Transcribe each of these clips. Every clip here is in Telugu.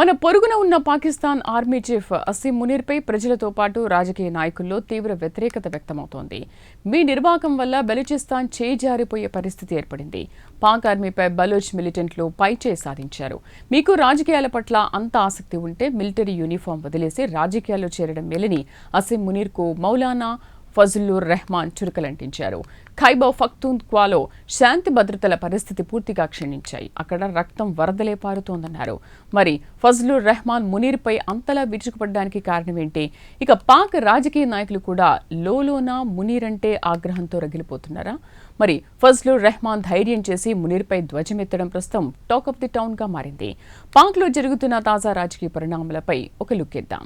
మన పొరుగున ఉన్న పాకిస్తాన్ ఆర్మీ చీఫ్ అసీం మునీర్పై ప్రజలతో పాటు రాజకీయ నాయకుల్లో తీవ్ర వ్యతిరేకత వ్యక్తమవుతోంది. మీ నిర్వాకం వల్ల బలూచిస్తాన్ చేజారిపోయే పరిస్థితి ఏర్పడింది. పాక్ ఆర్మీపై బలూచ్ మిలిటెంట్లు పైచేయి సాధించారు. మీకు రాజకీయాల పట్ల అంత ఆసక్తి ఉంటే మిలిటరీ యూనిఫామ్ వదిలేసి రాజకీయాల్లో చేరడం మేలని అసీం మునీర్కు మౌలానా ఫజలుర్ రెహమాన్ చురకలంటించారు. ఖైబర్ పఖ్తూన్ఖ్వాలో శాంతి భద్రతల పరిస్థితి పూర్తిగా క్షీణించాయి. అక్కడ రక్తం వరదలే పారుతోందన్నారు. మరి ఫజలుర్ రెహమాన్ మునీర్పై అంతలా విరుచుకుపడడానికి కారణమేంటి? ఇక పాక్ రాజకీయ నాయకులు కూడా లోలోన మునీర్ అంటే ఆగ్రహంతో రగిలిపోతున్నారా? మరి ఫజలుర్ రెహమాన్ ధైర్యం చేసి మునీర్పై ధ్వజమెత్తడం ప్రస్తుతం టాక్ ఆఫ్ ది టౌన్ గా మారింది. పాక్లో జరుగుతున్న తాజా రాజకీయ పరిణామాలపై ఒక లుక్ ఇద్దాం.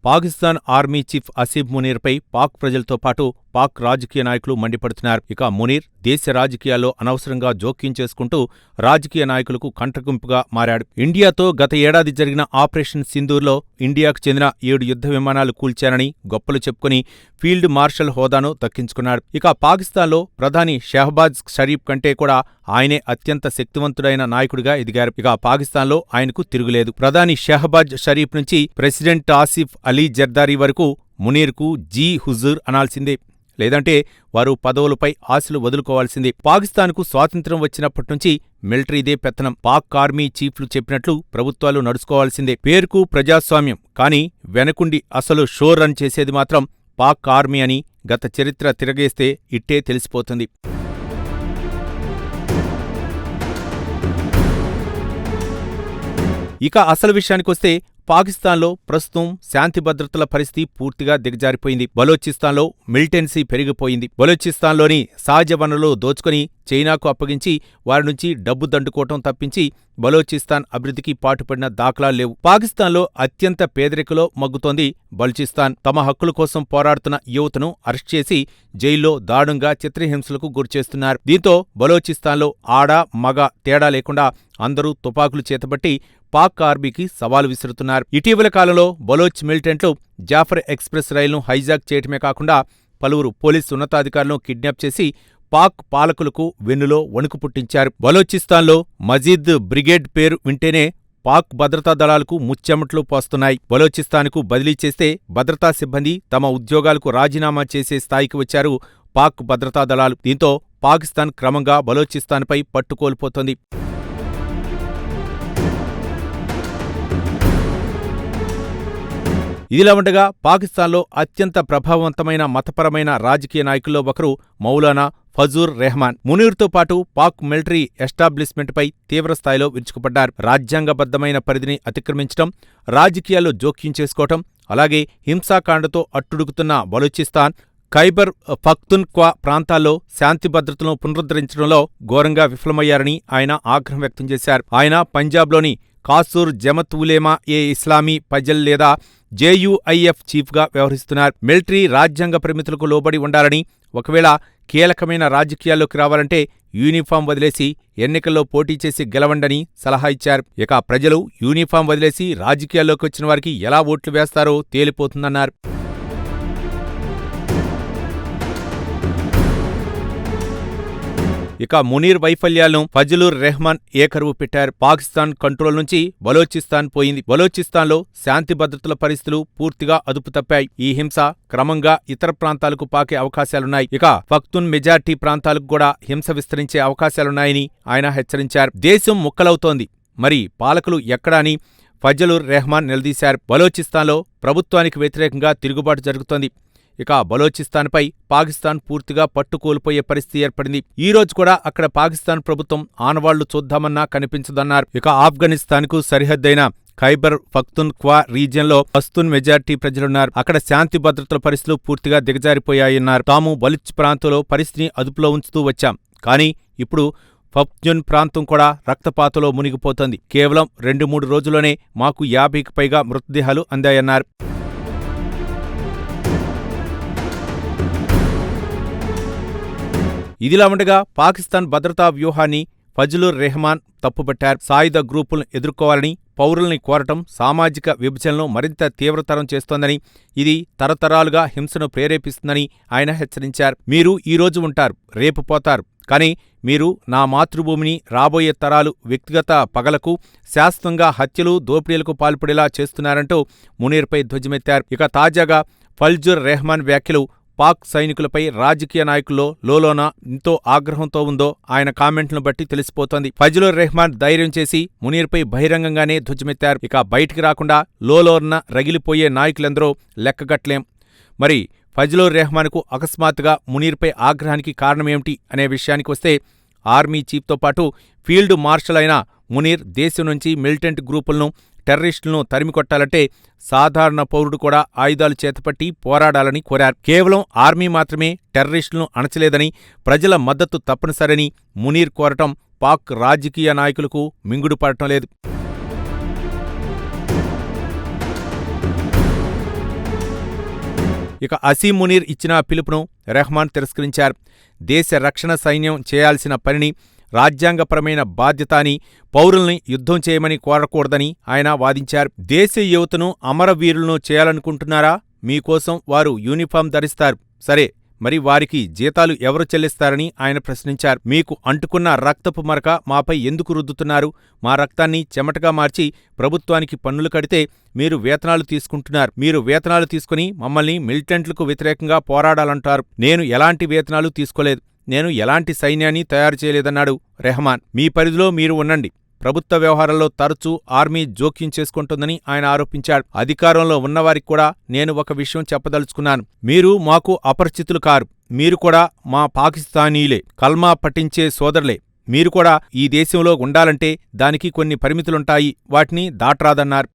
పాకిస్తాన్ ఆర్మీ చీఫ్ అసీం మునీర్పై పాక్ ప్రజలతో పాటు పాక్ రాజకీయ నాయకులు మండిపడుతున్నారు. ఇక మునీర్ దేశ రాజకీయాల్లో అనవసరంగా జోక్యం చేసుకుంటూ రాజకీయ నాయకులకు కంటగింపుగా మారాడు. ఇండియాతో గత ఏడాది జరిగిన ఆపరేషన్ సింధూర్లో ఇండియాకు చెందిన 7 యుద్ధ విమానాలు కూల్చారని గొప్పలు చెప్పుకుని ఫీల్డ్ మార్షల్ హోదాను దక్కించుకున్నాడు. ఇక పాకిస్తాన్లో ప్రధాని షెహబాజ్ షరీఫ్ కంటే కూడా ఆయనే అత్యంత శక్తివంతుడైన నాయకుడిగా ఎదిగారు. ఇక పాకిస్తాన్లో ఆయనకు తిరుగులేదు. ప్రధాని షెహబాజ్ షరీఫ్ నుంచి ప్రెసిడెంట్ ఆసిఫ్ అలీ జర్దారీ వరకు మునీర్కు జీ హుజూర్ అనాల్సిందే. లేదంటే వారు పదవులపై ఆశలు వదులుకోవాల్సిందే. పాకిస్తాన్కు స్వాతంత్ర్యం వచ్చినప్పటినుంచి మిలిటరీదే పెత్తనం. పాక్ ఆర్మీ చీఫ్లు చెప్పినట్లు ప్రభుత్వాలు నడుచుకోవాల్సిందే. పేరుకు ప్రజాస్వామ్యం, కానీ వెనకుండి అసలు షో రన్ చేసేది మాత్రం పాక్ ఆర్మీ అని గత చరిత్ర తిరగేస్తే ఇట్టే తెలిసిపోతుంది. ఇక అసలు విషయానికొస్తే పాకిస్తాన్లో ప్రస్తుతం శాంతి భద్రతల పరిస్థితి పూర్తిగా దిగజారిపోయింది. బలోచిస్తాన్లో మిలిటెన్సీ పెరిగిపోయింది. బలోచిస్తాన్లోని సహజ వనరులు దోచుకుని చైనాకు అప్పగించి వారి నుంచి డబ్బు దండుకోవటం తప్పించి బలోచిస్తాన్ అభివృద్ధికి పాటుపడిన దాఖలాలు లేవు. పాకిస్తాన్లో అత్యంత పేదరికలో మగ్గుతోంది బలూచిస్తాన్. తమ హక్కుల కోసం పోరాడుతున్న యువతను అరెస్ట్ చేసి జైల్లో దారుణంగా చిత్రహింసలకు గురిచేస్తున్నారు. దీంతో బలోచిస్తాన్లో ఆడ మగ తేడా లేకుండా అందరూ తుపాకులు చేతబట్టి పాక్ ఆర్మీకి సవాలు విసురుతున్నారు. ఇటీవల కాలంలో బలోచ్ మిలిటెంట్లు జాఫర్ ఎక్స్ప్రెస్ రైలును హైజాక్ చేయటమే కాకుండా పలువురు పోలీసు ఉన్నతాధికారులను కిడ్నాప్ చేసి పాక్ పాలకులకు వెన్నులో వణుకు పుట్టించారు. బలోచిస్తాన్లో మజీద్ బ్రిగేడ్ పేరు వింటేనే పాక్ భద్రతా దళాలకు ముచ్చెమట్లు పోస్తున్నాయి. బలోచిస్తాన్కు బదిలీ చేస్తే భద్రతా సిబ్బంది తమ ఉద్యోగాలకు రాజీనామా చేసే స్థాయికి వచ్చారు పాక్ భద్రతా దళాలు. దీంతో పాకిస్తాన్ క్రమంగా బలోచిస్తాన్పై పట్టుకోల్పోతోంది. ఇదిలా ఉండగా పాకిస్తాన్లో అత్యంత ప్రభావవంతమైన మతపరమైన రాజకీయ నాయకుల్లో ఒకరు మౌలానా ఫజలుర్ రెహమాన్. మునీర్తో పాటు పాక్ మిలిటరీ ఎస్టాబ్లిష్మెంట్పై తీవ్రస్థాయిలో విరుచుకుపడ్డారు. రాజ్యాంగబద్ధమైన పరిధిని అతిక్రమించడం, రాజకీయాల్లో జోక్యం చేసుకోవటం, అలాగే హింసాకాండతో అట్టుడుగుతున్న బలూచిస్తాన్, ఖైబర్ పఖ్తూన్ఖ్వా ప్రాంతాల్లో శాంతి భద్రతలను పునరుద్ధరించడంలో ఘోరంగా విఫలమయ్యారని ఆయన ఆగ్రహం వ్యక్తం చేశారు. ఆయన పంజాబ్లోని కాసూర్ జమత్ ఉలేమా ఏ ఇస్లామీ పజల్ లేదా జేయుఐఎఫ్ చీఫ్గా వ్యవహరిస్తున్నారు. మిలిటరీ రాజ్యాంగ పరిమితులకు లోబడి ఉండాలని, ఒకవేళ కీలకమైన రాజకీయాల్లోకి రావాలంటే యూనిఫామ్ వదిలేసి ఎన్నికల్లో పోటీ చేసి గెలవండని సలహా ఇచ్చారు. ఇక ప్రజలు యూనిఫామ్ వదిలేసి రాజకీయాల్లోకి వచ్చిన వారికి ఎలా ఓట్లు వేస్తారో తేలిపోతుందన్నారు. ఇక మునీర్ వైఫల్యాలను ఫజలుర్ రెహమాన్ ఏకరువు పెట్టారు. పాకిస్తాన్ కంట్రోల్ నుంచి బలోచిస్తాన్ పోయింది. బలోచిస్తాన్లో శాంతి భద్రతల పరిస్థితులు పూర్తిగా అదుపు తప్పాయి. ఈ హింస క్రమంగా ఇతర ప్రాంతాలకు పాకే అవకాశాలున్నాయి. ఇక పఖ్తూన్ మెజార్టీ ప్రాంతాలకు కూడా హింస విస్తరించే అవకాశాలున్నాయని ఆయన హెచ్చరించారు. దేశం ముక్కలవుతోంది, మరి పాలకులు ఎక్కడా అని ఫజలుర్ రెహమాన్ నిలదీశారు. బలోచిస్తాన్లో ప్రభుత్వానికి వ్యతిరేకంగా తిరుగుబాటు జరుగుతోంది. ఇక బలోచిస్తాన్పై పాకిస్తాన్ పూర్తిగా పట్టుకోల్పోయే పరిస్థితి ఏర్పడింది. ఈ రోజు కూడా అక్కడ పాకిస్తాన్ ప్రభుత్వం ఆనవాళ్లు చూద్దామన్నా కనిపించదన్నారు. ఇక ఆఫ్ఘనిస్తాన్కు సరిహద్దైన ఖైబర్ పఖ్తూన్ఖ్వా రీజియన్లో పఖ్తూన్ మెజార్టీ ప్రజలున్నారు. అక్కడ శాంతి భద్రతల పరిస్థితులు పూర్తిగా దిగజారిపోయాయన్నారు. తాము బలూచ్ ప్రాంతంలో పరిస్థితిని అదుపులో ఉంచుతూ వచ్చాం, కానీ ఇప్పుడు పఖ్తూన్ ప్రాంతం కూడా రక్తపాతంలో మునిగిపోతోంది. కేవలం 2-3 రోజుల్లోనే మాకు 50కి పైగా మృతదేహాలు అందాయన్నారు. ఇదిలా ఉండగా పాకిస్తాన్ భద్రతా వ్యూహాన్ని ఫజలుర్ రెహమాన్ తప్పుపట్టారు. సాయుధ గ్రూపులను ఎదుర్కోవాలని పౌరుల్ని కోరటం సామాజిక విభజనను మరింత తీవ్రతరం చేస్తోందని, ఇది తరతరాలుగా హింసను ప్రేరేపిస్తుందని ఆయన హెచ్చరించారు. మీరు ఈ రోజు ఉంటారు, రేపు పోతారు, కానీ మీరు నా మాతృభూమిని, రాబోయే తరాలు వ్యక్తిగత పగలకు, శాశ్వతంగా హత్యలు, దోపిడీలకు పాల్పడేలా చేస్తున్నారంటూ మునీర్పై ధ్వజమెత్తారు. ఇక తాజాగా ఫజ్లుర్ రెహమాన్ వ్యాఖ్యలు పాక్ సైనికులపై రాజకీయ నాయకుల్లో లోలోన ఎంతో ఆగ్రహంతో ఉందో ఆయన కామెంట్లను బట్టి తెలిసిపోతోంది. ఫజ్లుర్ రెహమాన్ ధైర్యం చేసి మునీర్పై బహిరంగంగానే ధ్వజమెత్తారు. ఇక బయటికి రాకుండా లోలోన రగిలిపోయే నాయకులెందరో లెక్కగట్లేం. మరి ఫజ్లుర్ రెహమాన్కు అకస్మాత్తుగా మునీర్పై ఆగ్రహానికి కారణమేమిటి అనే విషయానికి వస్తే, ఆర్మీ చీఫ్తో పాటు ఫీల్డ్ మార్షల్ అయిన మునీర్ దేశం నుంచి మిలిటెంట్ గ్రూపులను, టెర్రరిస్టులను తరిమికొట్టాలంటే సాధారణ పౌరుడు కూడా ఆయుధాలు చేతపట్టి పోరాడాలని కోరారు. కేవలం ఆర్మీ మాత్రమే టెర్రరిస్టులను అణచలేదని, ప్రజల మద్దతు తప్పనిసరని మునీర్ కోరటం పాక్ రాజకీయ నాయకులకు మింగుడు పడటం లేదు. ఇక అసీం మునీర్ ఇచ్చిన పిలుపును రెహమాన్ తిరస్కరించారు. దేశ రక్షణ సైన్యం చేయాల్సిన పనిని, రాజ్యాంగపరమైన బాధ్యత అని, పౌరుల్ని యుద్ధం చేయమని కోరకూడదని ఆయన వాదించారు. దేశ యువతను అమరవీరులను చేయాలనుకుంటున్నారా? మీకోసం వారు యూనిఫాం ధరిస్తారు, సరే, మరి వారికి జీతాలు ఎవరు చెల్లిస్తారని ఆయన ప్రశ్నించారు. మీకు అంటుకున్న రక్తపు మరక మాపై ఎందుకు రుద్దుతున్నారు? మా రక్తాన్ని చెమటగా మార్చి ప్రభుత్వానికి పన్నులు కడితే మీరు వేతనాలు తీసుకుంటున్నారు. మీరు వేతనాలు తీసుకుని మమ్మల్ని మిలిటెంట్లకు వ్యతిరేకంగా పోరాడాలంటారు. నేను ఎలాంటి వేతనాలు తీసుకోలేదు, నేను ఎలాంటి సైన్యాన్ని తయారు చేయలేదన్నాడు రెహమాన్. మీ పరిధిలో మీరు ఉండండి. ప్రభుత్వ వ్యవహారాల్లో తరచూ ఆర్మీ జోక్యం చేసుకుంటుందని ఆయన ఆరోపించాడు. అధికారంలో ఉన్నవారికి కూడా నేను ఒక విషయం చెప్పదలుచుకున్నాను. మీరు మాకు అపరిచితులు కారు. మీరు కూడా మా పాకిస్తానీలే, కల్మా పఠించే సోదరులే. మీరు కూడా ఈ దేశంలో ఉండాలంటే దానికి కొన్ని పరిమితులుంటాయి, వాటిని దాటరాదన్నారు.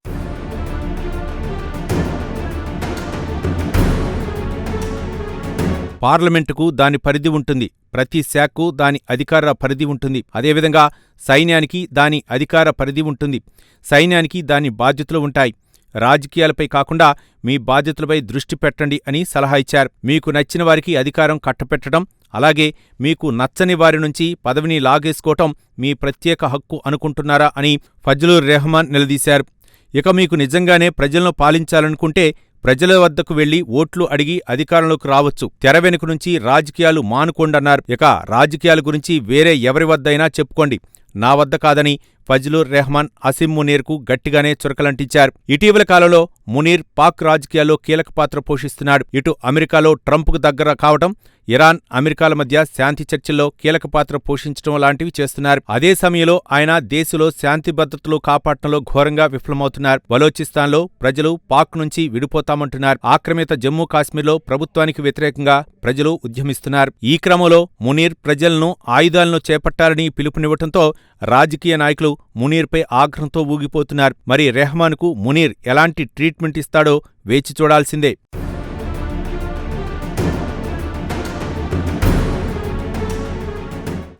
పార్లమెంటుకు దాని పరిధి ఉంటుంది. ప్రతి శాఖకు దాని అధికార పరిధి ఉంటుంది. అదేవిధంగా సైన్యానికి దాని అధికార పరిధి ఉంటుంది. సైన్యానికి దాని బాధ్యతలు ఉంటాయి. రాజకీయాలపై కాకుండా మీ బాధ్యతలపై దృష్టి పెట్టండి అని సలహా ఇచ్చారు. మీకు నచ్చిన వారికి అధికారం కట్టపెట్టడం, అలాగే మీకు నచ్చని వారి నుంచి పదవిని లాగేసుకోవటం మీ ప్రత్యేక హక్కు అనుకుంటున్నారా అని ఫజ్లుర్ రెహమాన్ నిలదీశారు. ఇక మీకు నిజంగానే ప్రజలను పాలించాలనుకుంటే ప్రజల వద్దకు వెళ్లి ఓట్లు అడిగి అధికారంలోకి రావచ్చు. తెర వెనుక నుంచి రాజకీయాలు మానుకోండన్నారు. ఇక రాజకీయాల గురించి వేరే ఎవరి వద్దైనా చెప్పుకోండి, నా వద్ద కాదని ఫజ్లుర్ రెహమాన్ అసీం మునీర్కు గట్టిగానే చురకలంటించారు. ఇటీవల కాలంలో మునీర్ పాక్ రాజకీయాల్లో కీలక పాత్ర పోషిస్తున్నాడు. ఇటు అమెరికాలో ట్రంప్కు దగ్గర కావటం, ఇరాన్, అమెరికాల మధ్య శాంతి చర్చల్లో కీలక పాత్ర పోషించడం లాంటివి చేస్తున్నారు. అదే సమయంలో ఆయన దేశంలో శాంతి భద్రతలు కాపాడటంలో ఘోరంగా విఫలమవుతున్నారు. బలోచిస్తాన్లో ప్రజలు పాక్ నుంచి విడిపోతామంటున్నారు. ఆక్రమిత జమ్మూ కాశ్మీర్లో ప్రభుత్వానికి వ్యతిరేకంగా ప్రజలు ఉద్యమిస్తున్నారు. ఈ క్రమంలో మునీర్ ప్రజలను ఆయుధాలను చేపట్టాలని పిలుపునివ్వటంతో రాజకీయ నాయకులు మునీర్పై ఆగ్రహంతో ఊగిపోతున్నారు. మరి రెహమాన్కు మునీర్ ఎలాంటి ట్రీట్మెంట్ ఇస్తాడో వేచి చూడాల్సిందే.